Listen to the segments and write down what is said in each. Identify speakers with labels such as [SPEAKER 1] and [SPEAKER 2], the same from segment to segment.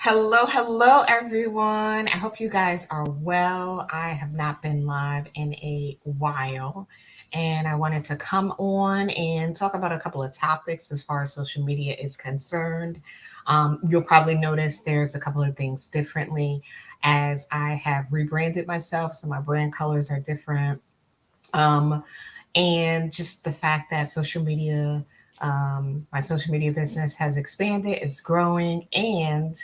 [SPEAKER 1] Hello, everyone. I hope you guys are well. I have not been live in a while, and I wanted to come on and talk about a couple of topics as far as social media is concerned. You'll probably notice there's a couple of things differently as I have rebranded myself, so my brand colors are different. Um, and just the fact that my social media business has expanded, it's growing, and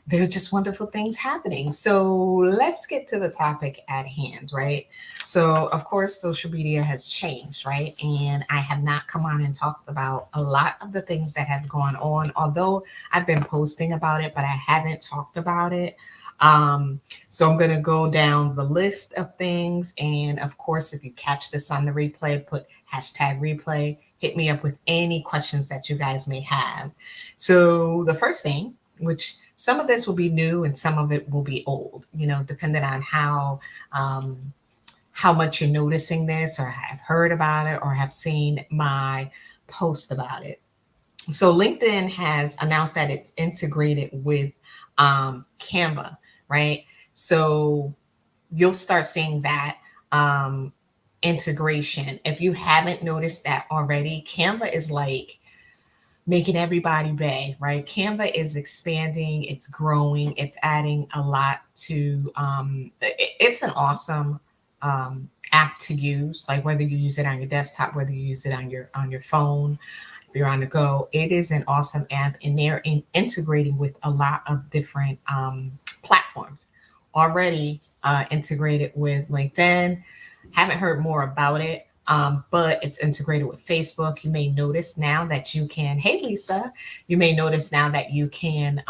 [SPEAKER 1] there are just wonderful things happening. So let's get to the topic at hand, right? So, of course, social media has changed, right? And I have not come on and talked about a lot of the things that have gone on, although I've been posting about it, but I haven't talked about it. So I'm going to go down the list of things. And of course, if you catch this on the replay, put hashtag replay, hit me up with any questions that you guys may have. So the first thing, which some of this will be new and some of it will be old, depending on how much you're noticing this or have heard about it or have seen my post about it. So LinkedIn has announced that it's integrated with Canva, right? So you'll start seeing that integration. If you haven't noticed that already, Canva is like making everybody beg, right? Canva is expanding, it's growing, it's adding a lot to it's an awesome app to use, like whether you use it on your desktop, whether you use it on your phone, if you're on the go, it is an awesome app, and they're integrating with a lot of different platforms already, integrated with LinkedIn. Haven't heard more about it, but it's integrated with Facebook. You may notice now that you can. Hey, Lisa, you may notice now that you can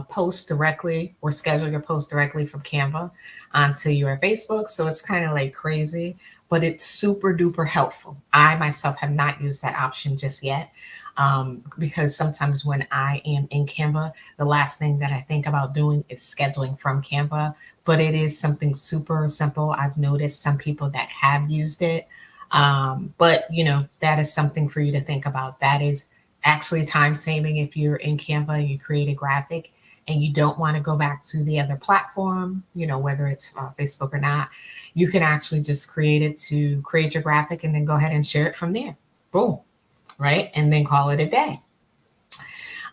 [SPEAKER 1] post directly or schedule your post directly from Canva onto your Facebook. So it's kind of like crazy, but it's super duper helpful. I myself have not used that option just yet, because sometimes when I am in Canva, the last thing that I think about doing is scheduling from Canva. But it is something super simple. I've noticed some people that have used it. But that is something for you to think about. That is actually time saving if you're in Canva and you create a graphic and you don't want to go back to the other platform, whether it's Facebook or not. You can actually just create your graphic and then go ahead and share it from there. Boom, right? And then call it a day.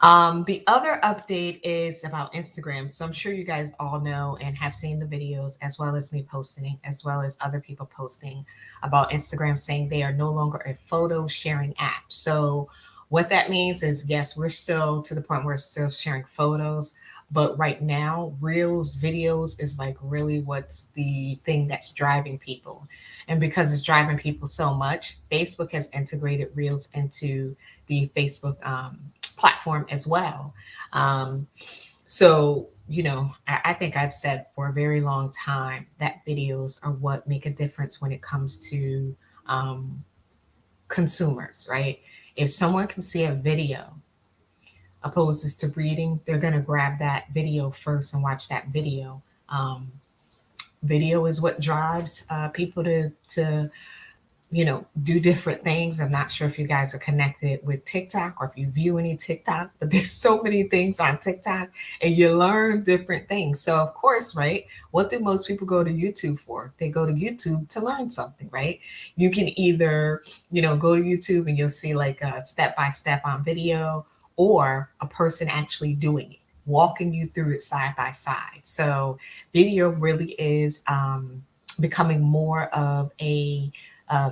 [SPEAKER 1] The other update is about Instagram. So I'm sure you guys all know and have seen the videos, as well as me posting, as well as other people posting about Instagram saying they are no longer a photo sharing app. So what that means is, yes, we're still to the point where we're still sharing photos, but right now, Reels videos is like really what's the thing that's driving people. And because it's driving people so much, Facebook has integrated Reels into the Facebook platform as well. Um, so I think I've said for a very long time that videos are what make a difference when it comes to um, consumers, right? If someone can see a video opposed to reading, they're going to grab that video first and watch that video. Video is what drives people to do different things. I'm not sure if you guys are connected with TikTok or if you view any TikTok, but there's so many things on TikTok and you learn different things. So, of course, right, what do most people go to YouTube for? They go to YouTube to learn something, right? You can either go to YouTube and you'll see like a step by step on video or a person actually doing it, walking you through it side by side. So, video really is becoming more of a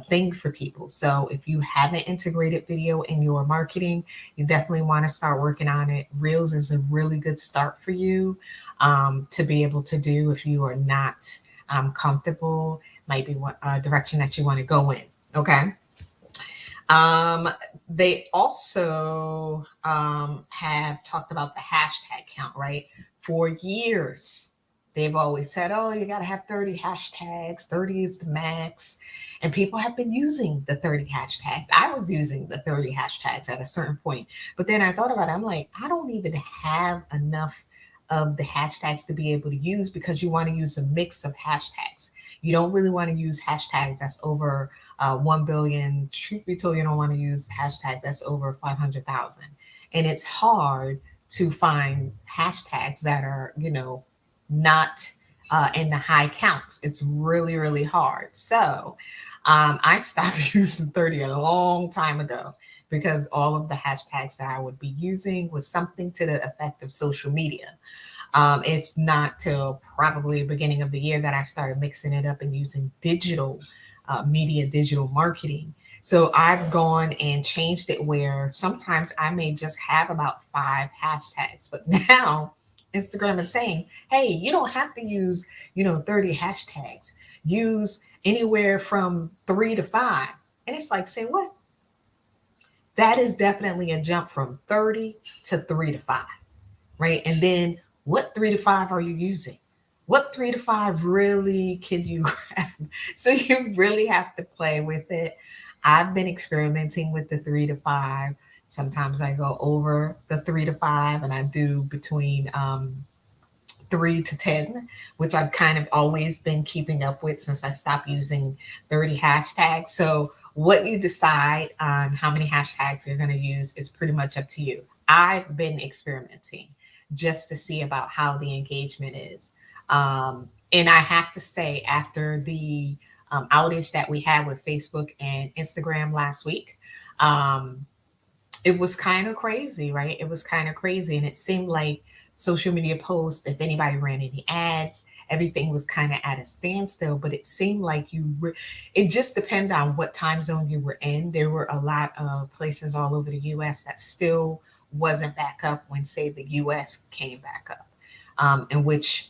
[SPEAKER 1] thing for people. So if you haven't integrated video in your marketing, you definitely want to start working on it. Reels is a really good start for you to be able to do if you are not comfortable. Might be one direction that you want to go in. Okay. Um, they also have talked about the hashtag count, right? For years, they've always said, oh, you got to have 30 hashtags, 30 is the max. And people have been using the 30 hashtags. I was using the 30 hashtags at a certain point. But then I thought about it. I'm like, I don't even have enough of the hashtags to be able to use because you want to use a mix of hashtags. You don't really want to use hashtags that's over 1 billion. Truth be told, you don't want to use hashtags that's over 500,000. And it's hard to find hashtags that are, not in the high counts. It's really, really hard. So I stopped using 30 a long time ago because all of the hashtags that I would be using was something to the effect of social media. It's not till probably the beginning of the year that I started mixing it up and using digital media, digital marketing. So I've gone and changed it where sometimes I may just have about 5 hashtags, but now Instagram is saying, hey, you don't have to use, 30 hashtags. Use anywhere from 3 to 5. And it's like, say what? That is definitely a jump from 30 to 3 to 5, right? And then what 3 to 5 are you using? What 3 to 5 really can you grab? So you really have to play with it. I've been experimenting with the 3 to 5. Sometimes I go over the 3 to 5 and I do between 3 to 10, which I've kind of always been keeping up with since I stopped using 30 hashtags. So what you decide on how many hashtags you're going to use is pretty much up to you. I've been experimenting just to see about how the engagement is. And I have to say, after the outage that we had with Facebook and Instagram last week, um, it was kind of crazy, right? It was kind of crazy. And it seemed like social media posts, if anybody ran any ads, everything was kind of at a standstill. But it seemed like it just depended on what time zone you were in. There were a lot of places all over the US that still wasn't back up when, say, the US came back up, in which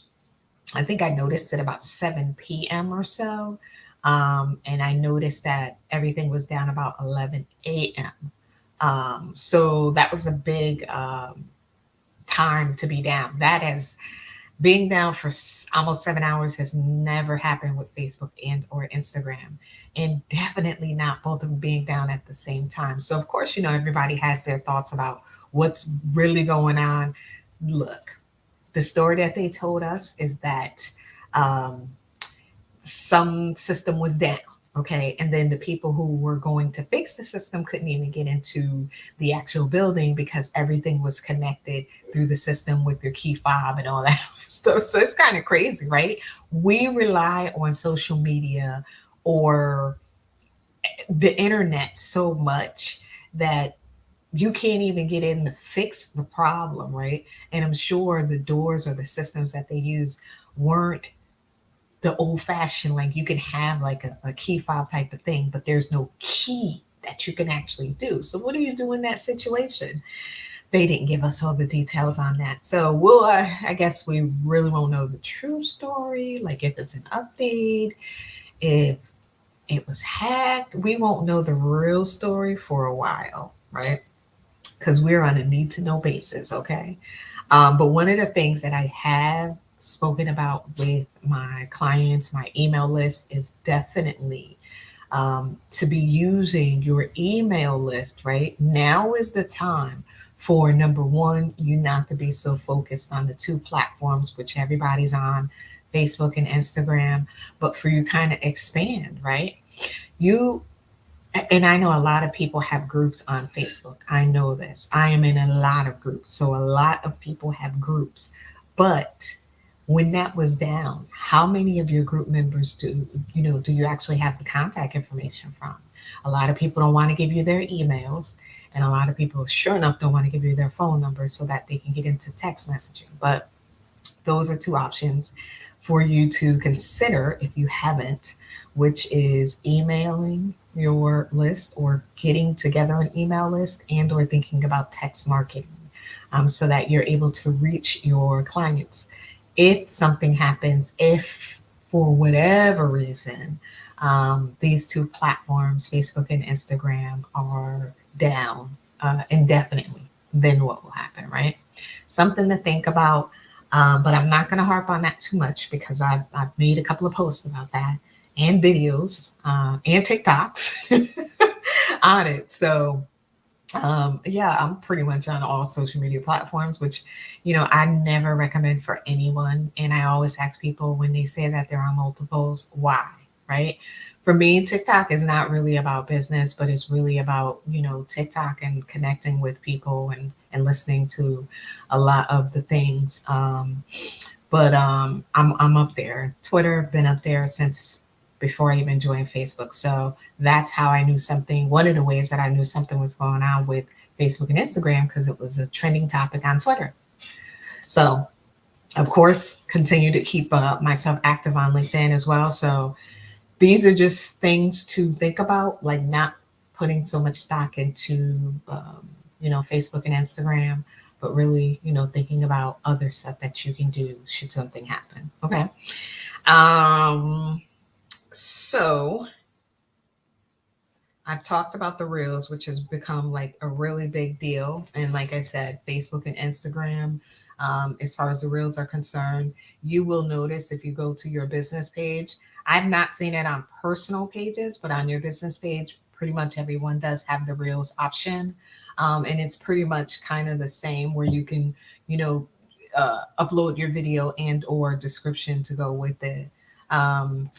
[SPEAKER 1] I think I noticed at about 7 p.m. or so. And I noticed that everything was down about 11 a.m. So that was a big time to be down. That has being down for almost 7 hours has never happened with Facebook and or Instagram, and definitely not both of them being down at the same time. So of course, everybody has their thoughts about what's really going on. Look, the story that they told us is that um, some system was down. Okay. And then the people who were going to fix the system couldn't even get into the actual building because everything was connected through the system with their key fob and all that stuff. So it's kind of crazy, right? We rely on social media or the internet so much that you can't even get in to fix the problem, right? And I'm sure the doors or the systems that they use weren't the old fashioned, like you can have like a key fob type of thing, but there's no key that you can actually do. So what do you do in that situation? They didn't give us all the details on that. So I guess we really won't know the true story. Like if it's an update, if it was hacked, we won't know the real story for a while, right? Because we're on a need to know basis. Okay. But one of the things that I have spoken about with my clients, my email list, is definitely to be using your email list, right? Now is the time for number one, you not to be so focused on the two platforms, which everybody's on, Facebook and Instagram, but for you kind of expand, right? You and I know a lot of people have groups on Facebook. I know this. I am in a lot of groups. So a lot of people have groups. But when that was down, how many of your group members do you actually have the contact information from? A lot of people don't want to give you their emails, and a lot of people sure enough don't want to give you their phone numbers so that they can get into text messaging. But those are two options for you to consider if you haven't, which is emailing your list or getting together an email list and or thinking about text marketing, so that you're able to reach your clients. If something happens, if for whatever reason, these two platforms, Facebook and Instagram, are down indefinitely, then what will happen, right? Something to think about. But I'm not going to harp on that too much because I've made a couple of posts about that and videos and TikToks on it. So yeah, I'm pretty much on all social media platforms, which, I never recommend for anyone. And I always ask people when they say that they're on multiples, why? right? For me, TikTok is not really about business, but it's really about, TikTok and connecting with people and listening to a lot of the things. But I'm up there. Twitter, been up there since before I even joined Facebook. So that's how I knew something. One of the ways that I knew something was going on with Facebook and Instagram, because it was a trending topic on Twitter. So of course, continue to keep myself active on LinkedIn as well. So these are just things to think about, like not putting so much stock into, Facebook and Instagram, but really, thinking about other stuff that you can do should something happen. Okay. Um, so I've talked about the reels, which has become like a really big deal. And like I said, Facebook and Instagram, as far as the reels are concerned, you will notice if you go to your business page. I've not seen it on personal pages, but on your business page, pretty much everyone does have the reels option. And it's pretty much kind of the same where you can, upload your video and or description to go with it. Um,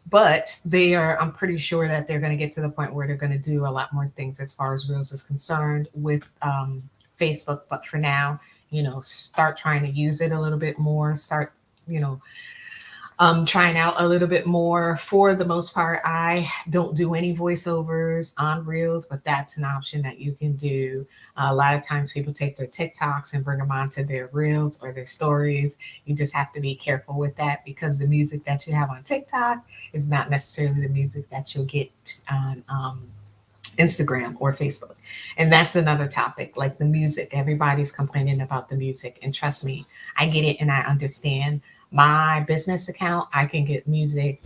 [SPEAKER 1] but I'm pretty sure that they're going to get to the point where they're going to do a lot more things as far as reels is concerned with Facebook. But for now, start trying to use it a little bit more. Start, you know, trying out a little bit more. For the most part, I don't do any voiceovers on reels, but that's an option that you can do. A lot of times people take their TikToks and bring them onto their reels or their stories. You just have to be careful with that, because the music that you have on TikTok is not necessarily the music that you'll get on Instagram or Facebook. And that's another topic, like the music. Everybody's complaining about the music. And trust me, I get it and I understand. My business account, I can get music,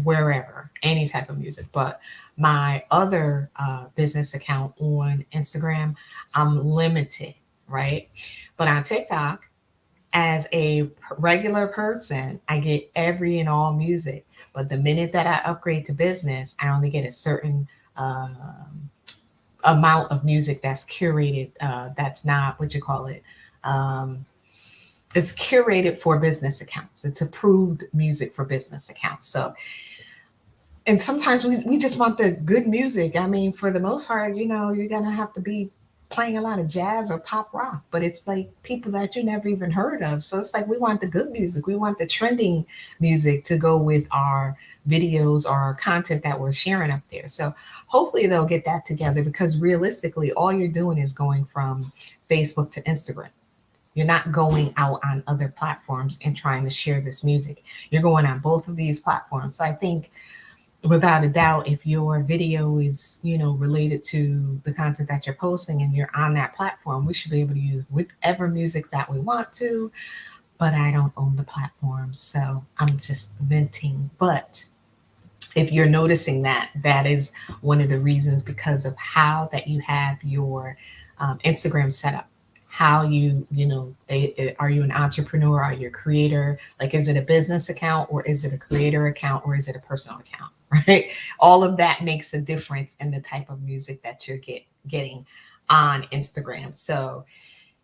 [SPEAKER 1] wherever, any type of music. But my other business account on Instagram, I'm limited, right? But on TikTok, as a regular person, I get every and all music. But the minute that I upgrade to business, I only get a certain amount of music that's curated. That's not what you call it. Um, it's curated for business accounts. It's approved music for business accounts. So, and sometimes we just want the good music. I mean, for the most part, you're going to have to be playing a lot of jazz or pop rock, but it's like people that you never even heard of. So it's like we want the good music. We want the trending music to go with our videos or our content that we're sharing up there. So hopefully they'll get that together, because realistically, all you're doing is going from Facebook to Instagram. You're not going out on other platforms and trying to share this music. You're going on both of these platforms. So I think without a doubt, if your video is, related to the content that you're posting and you're on that platform, we should be able to use whatever music that we want to. But I don't own the platform, so I'm just venting. But if you're noticing that, that is one of the reasons, because of how that you have your Instagram set up. How are you an entrepreneur? Are you a creator? Like, is it a business account, or is it a creator account, or is it a personal account? Right? All of that makes a difference in the type of music that you're getting on Instagram. So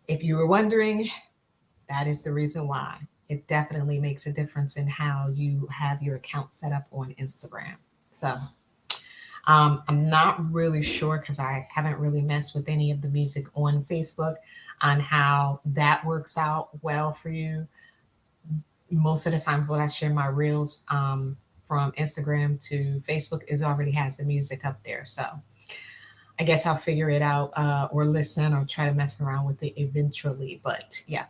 [SPEAKER 1] if you were wondering, that is the reason why. It definitely makes a difference in how you have your account set up on Instagram. So I'm not really sure, because I haven't really messed with any of the music on Facebook, on how that works out well for you. Most of the time when I share my reels from Instagram to Facebook, it already has the music up there. So I guess I'll figure it out, or listen or try to mess around with it eventually. But yeah.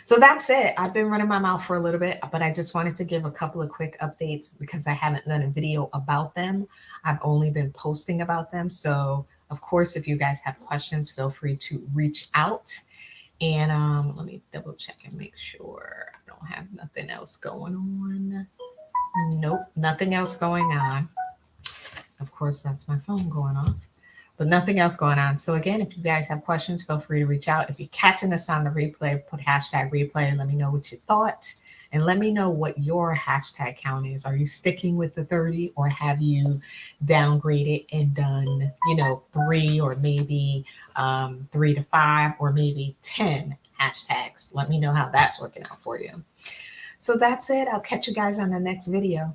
[SPEAKER 1] So that's it. I've been running my mouth for a little bit, but I just wanted to give a couple of quick updates, because I haven't done a video about them. I've only been posting about them. So, of course, if you guys have questions, feel free to reach out. And let me double check and make sure I don't have nothing else going on. Nope, nothing else going on. Of course, that's my phone going off, but nothing else going on. So again, if you guys have questions, feel free to reach out. If you're catching this on the replay, put hashtag replay and let me know what you thought. And let me know what your hashtag count is. Are you sticking with the 30, or have you downgraded and done, 3, or maybe 3 to 5, or maybe 10 hashtags? Let me know how that's working out for you. So that's it. I'll catch you guys on the next video.